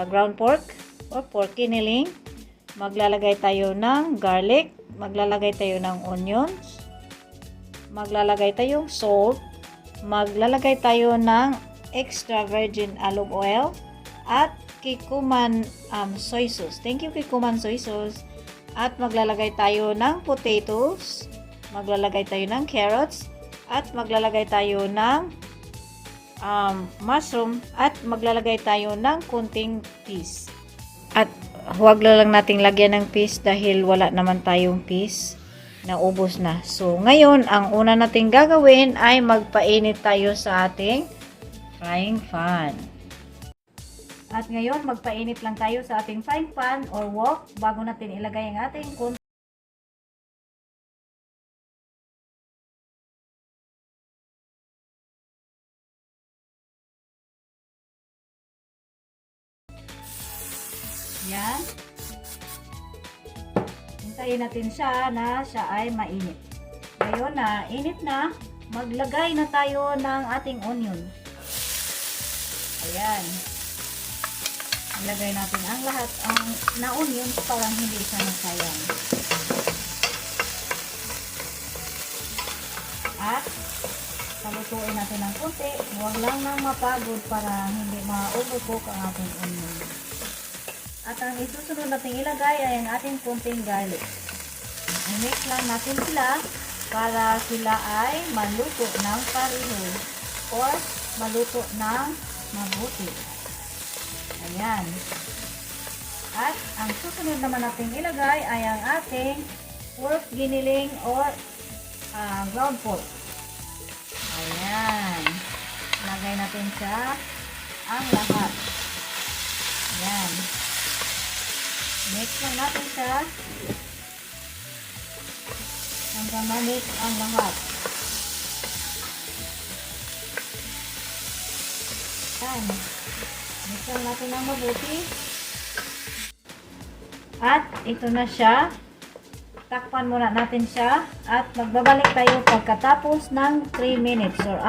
ground pork or pork kiniling. Maglalagay tayo ng garlic, maglalagay tayo ng onions, maglalagay tayong salt, maglalagay tayo ng extra virgin olive oil at Kikkoman soy sauce. Thank you Kikkoman soy sauce. At maglalagay tayo ng potatoes, maglalagay tayo ng carrots, at maglalagay tayo ng mushroom, at maglalagay tayo ng kunting peas. At huwag lang nating lagyan ng peas dahil wala naman tayong peas. Naubos na. So, ngayon, ang una nating gagawin ay magpainit tayo sa ating frying pan. At ngayon, magpainit lang tayo sa ating frying pan or wok bago natin ilagay ang ating yan. Hintayin natin siya na siya ay mainit. Ngayon na init na, maglagay na tayo ng ating onion. Ayan. Ilagay natin ang lahat na onion para hindi siya masayang. At palutuin natin ng konti. Huwag lang nang mapagod para hindi maubos ang ating onion. At ang isusunod natin ilagay ay ang ating kunting garlic. I-mix lang natin sila para sila ay maluto ng pareho or maluto ng mabuti. Ayan. At ang susunod naman natin ilagay ay ang ating pork giniling or ground pork. Ayan. Lagay natin siya ang lahat. Ayan. Mix lang natin siya hanggang ma-mix ang lahat. Ayan. Mix lang natin ng mabuti. At ito na siya. Takpan muna natin siya at magbabalik tayo pagkatapos ng 3 minutes or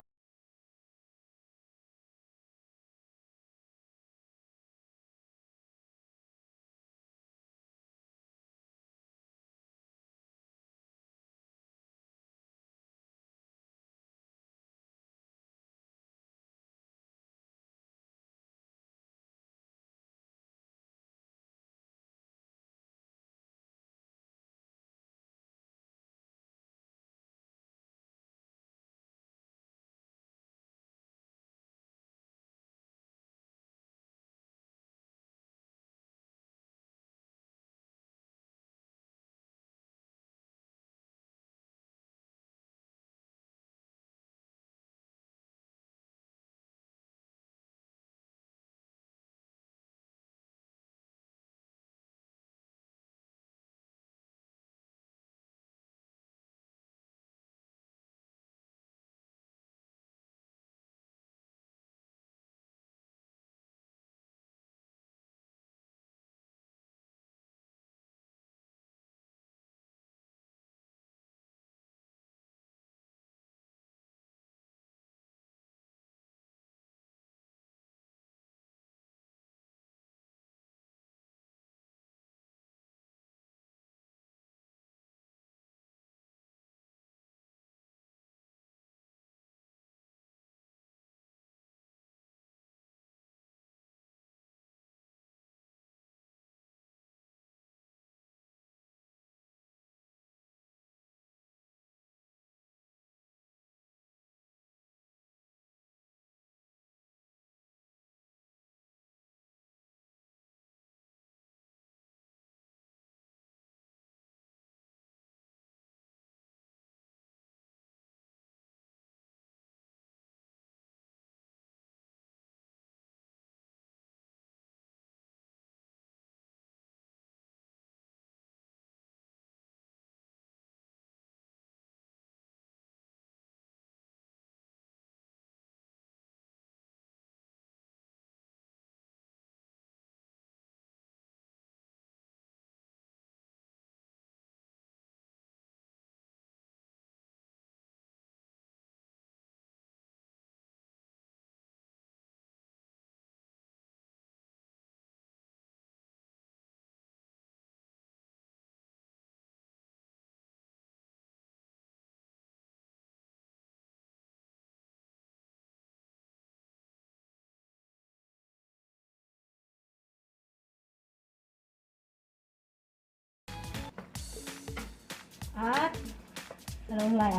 At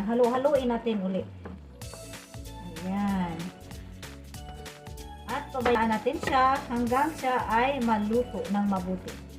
halu-haluin natin ulit. Ayan. At pabayaan natin siya hanggang siya ay maluto ng mabuti.